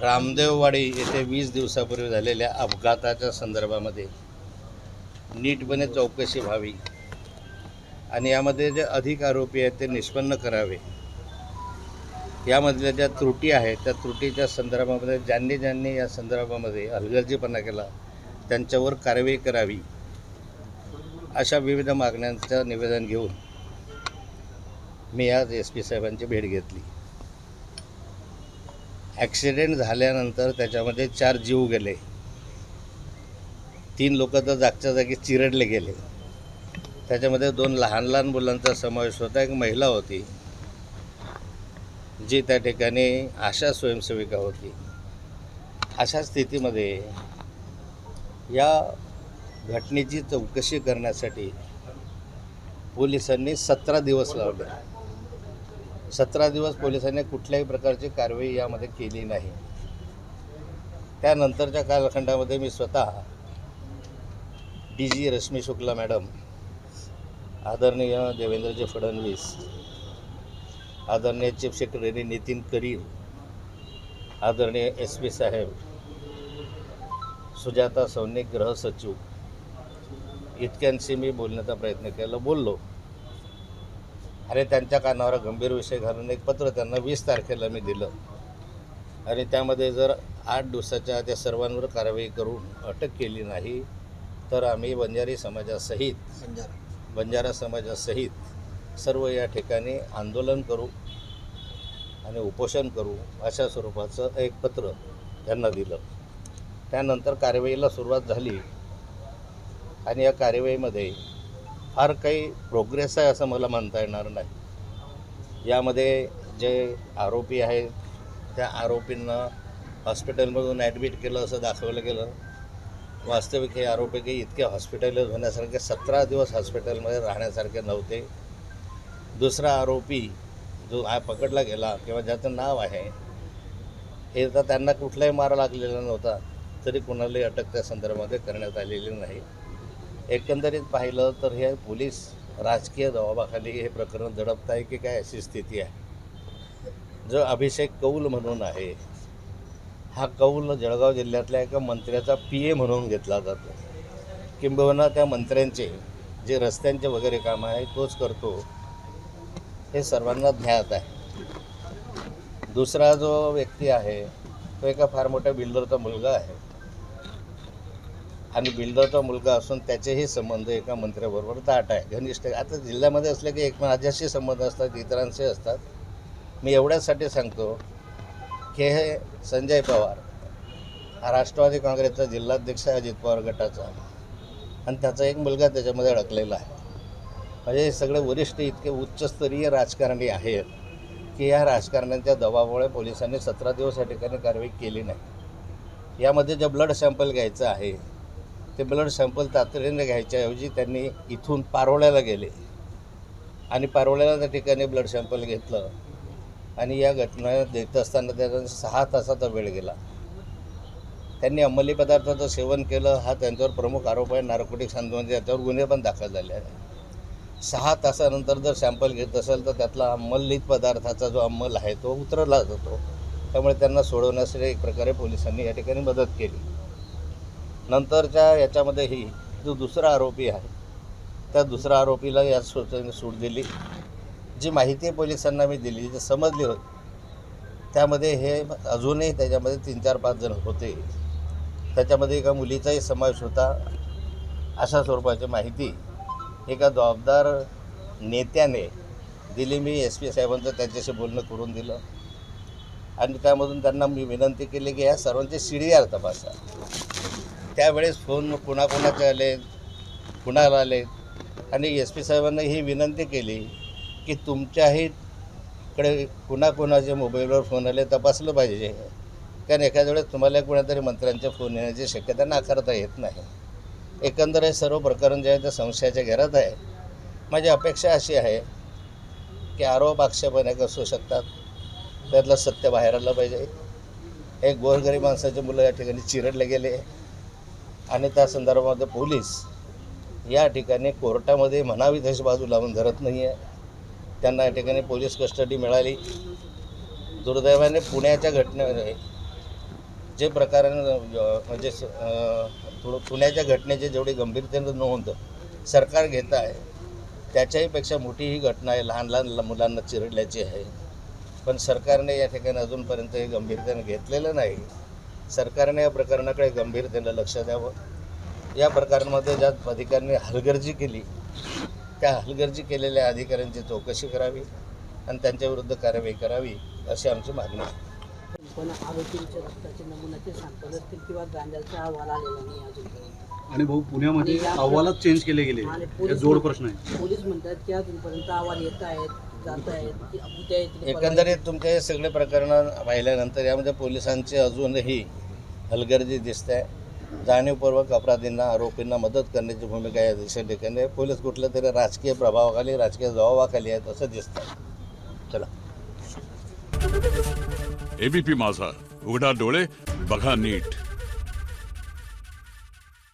रामदेववाडी येथे 20 दिवसापूर्वी झालेल्या अपघाताच्या संदर्भामध्ये नीटपणे चौकशी व्हावी आणि यामध्ये जे अधिक आरोपी आहेत ते निष्पन्न करावे. यामधल्या ज्या त्रुटी आहेत त्या त्रुटीच्या संदर्भामध्ये ज्यांनी या संदर्भामध्ये हलगर्जीपणा केला त्यांच्यावर कारवाई करावी, अशा विविध मागण्यांचं निवेदन घेऊन मी आज SP साहेबांची भेट घेतली. ॲक्सिडेंट झाल्यानंतर त्याच्यामध्ये 4 जीव गेले, 3 लोक तर जागच्या जागी चिरडले गेले. त्याच्यामध्ये 2 लहान मुलांचा समावेश होता, एक महिला होती जी त्या ठिकाणी आशा स्वयंसेविका होती. अशा स्थितीमध्ये या घटनेची चौकशी करण्यासाठी पोलिसांनी 17 दिवस लावले. 17 दिवस पोलिसांनी कुठल्याही प्रकारची कारवाई यामध्ये केली नाही. त्यानंतरच्या कालखंडामध्ये मी स्वतः DG रश्मी शुक्ला मॅडम, आदरणीय देवेंद्रजी फडणवीस, आदरणीय चीफ सेक्रेटरी नितीन करीर, आदरणीय SP साहेब, सुजाता सौनिक गृह सचिव इतक्यांशी मी बोलण्याचा प्रयत्न केला, बोललो. आणि त्यांच्या कानावर गंभीर विषय घालून एक पत्र त्यांना 20 तारखेला मी दिलं आणि त्यामध्ये जर 8 दिवसाच्या त्या सर्वांवर कारवाई करून अटक केली नाही तर आम्ही बंजारा समाजासहित सर्व या ठिकाणी आंदोलन करू आणि उपोषण करू, अशा स्वरूपाचं एक पत्र त्यांना दिलं. त्यानंतर कारवाईला सुरुवात झाली आणि या कारवाईमध्ये फार काही प्रोग्रेस आहे असं मला म्हणता येणार नाही. यामध्ये जे आरोपी आहेत त्या आरोपींना हॉस्पिटलमधून ॲडमिट केलं असं दाखवलं गेलं. वास्तविक हे आरोपी काही इतके हॉस्पिटलाइज होण्यासारखे 17 दिवस हॉस्पिटलमध्ये राहण्यासारखे नव्हते. दुसरा आरोपी जो पकडला गेला किंवा ज्याचं नाव आहे हे तर त्यांना कुठलाही मार लागलेला नव्हता, तरी कुणालाही अटक त्या संदर्भामध्ये करण्यात आलेली नाही. एकंदरीत पाहिलं तर हे पोलीस राजकीय दबावाखाली हे प्रकरण दडपत आहे की काय, अशी स्थिती आहे. जो अभिषेक कौल म्हणून आहे, हा कौल जळगाव जिल्ह्यातल्या एका मंत्र्याचा PA म्हणून घेतला जातो. किंबहुना त्या मंत्र्यांचे जे रस्त्यांचे वगैरे काम आहे तोच करतो, हे सर्वांना ज्ञात आहे. दुसरा जो व्यक्ती आहे तो एका फार मोठ्या बिल्डरचा मुलगा आहे आणि बिल्डरचा मुलगा असून त्याचेही संबंध एका मंत्र्याबरोबर दाट आहे, घनिष्ठ. आता जिल्ह्यामध्ये असले की एक माझ्याशी संबंध असतात, इतरांशी असतात. मी एवढ्यासाठी सांगतो की हे संजय पवार हा राष्ट्रवादी काँग्रेसचा जिल्हाध्यक्ष आहे अजित पवार गटाचा, आणि त्याचा एक मुलगा त्याच्यामध्ये अडकलेला आहे. म्हणजे हे सगळे वरिष्ठ इतके उच्चस्तरीय राजकारणी आहेत की या राजकारण्यांच्या दबावामुळे पोलिसांनी 17 दिवस या ठिकाणी कारवाई केली नाही. यामध्ये जे ब्लड सॅम्पल घ्यायचं आहे ते ब्लड सॅम्पल तातडीने घ्यायच्याऐवजी त्यांनी इथून पारोळ्याला गेले आणि पारोळ्याला त्या ठिकाणी ब्लड सॅम्पल घेतलं आणि या घटना देत असताना त्याचा 6 तासाचा वेळ गेला. त्यांनी अंमली पदार्थाचं सेवन केलं, हा त्यांच्यावर प्रमुख आरोप आहे. नार्कोटिक्स संबंधी याच्यावर गुन्हे पण दाखल झाले आहेत. 6 तासानंतर जर सॅम्पल घेत असेल तर त्यातला अंमलीत पदार्थाचा जो अंमल आहे तो उतरला जातो. त्यामुळे त्यांना सोडवण्यासाठी एक प्रकारे पोलिसांनी या ठिकाणी मदत केली. नंतरच्या याच्यामध्येही जो दुसरा आरोपी आहे त्या दुसऱ्या आरोपीला या सूट दिली. जी माहिती पोलिसांना मी दिली, जी समजली होती, त्यामध्ये हे अजूनही त्याच्यामध्ये 3-4-5 जण होते. त्याच्यामध्ये एका मुलीचाही समावेश होता. अशा स्वरूपाची माहिती एका जबाबदार नेत्याने दिली. मी SP साहेबांचं त्यांच्याशी बोलणं करून दिलं आणि त्यामधून त्यांना मी विनंती केली की या सर्वांचे CDR तपासा. त्यावेळेस फोन कुणाकुणाचे आले, कुणाला आले, आणि SP साहेबांना ही विनंती केली की तुमच्याहीकडे कुणाकुणाचे मोबाईलवर फोन आले तपासलं पाहिजे, कारण एखाद्या वेळेस तुम्हाला कुणातरी मंत्र्यांचे फोन येण्याची शक्यता नाकारता येत नाही. एकंदर हे सर्व प्रकरण जे आहे ते संशयाच्या घेरात आहे. माझी अपेक्षा अशी आहे की आरोप आक्षेप अनेक असू शकतात, त्यातलं सत्य बाहेर आलं पाहिजे. एक गोरगरीब माणसाचे मुलं या ठिकाणी चिरडले गेले आणि त्या संदर्भामध्ये पोलीस या ठिकाणी कोर्टामध्ये म्हणावी तशी बाजू लावून धरत नाही आहे. त्यांना या ठिकाणी पोलीस कस्टडी मिळाली. दुर्दैवाने पुण्याच्या घटनेमध्ये जे प्रकरण म्हणजे थोडं पुण्याच्या घटनेचे जेवढी गंभीरतेनं नोंद सरकार घेत आहे त्याच्याहीपेक्षा मोठी ही घटना आहे, लहान लहान मुलांना चिरडल्याची आहे. पण सरकारने या ठिकाणी अजूनपर्यंत हे गंभीरतेनं घेतलेलं नाही. सरकारने या प्रकरणाकडे गंभीरतेनं लक्ष द्यावं. या प्रकरणामध्ये ज्या अधिकाऱ्यांनी हलगर्जी केली त्या हलगर्जी केलेल्या अधिकाऱ्यांची चौकशी करावी आणि त्यांच्याविरुद्ध कारवाई करावी अशी आमची मागणी आहे. पण आरोपींच्या रक्ताचे नमुने ते सॅम्पल असतील किंवा गांजाचा अहवाल आलेला नाही अजूनपर्यंत. आणि भाऊ पुण्यामध्ये अहवालच चेंज केले गेले, हे जोड प्रश्न आहे. पोलीस म्हणतात की अजूनपर्यंत अहवाल येत आहेत, जात आहेत, की उद्या येतील. एकंदरीत तुमचे हे सगळे प्रकरण पाहिल्यानंतर यामध्ये पोलिसांची अजूनही हलगर्जी दिसते. जाणीवपूर्वक अपराधींना आरोपींना मदत करण्याची भूमिका या ठिकाणी पोलीस कुठल्या तरी राजकीय प्रभावाखाली राजकीय जबाबाखाली आहेत असं दिसतं. चला. एबीपी माझा, उघडा डोळे बघा नीट.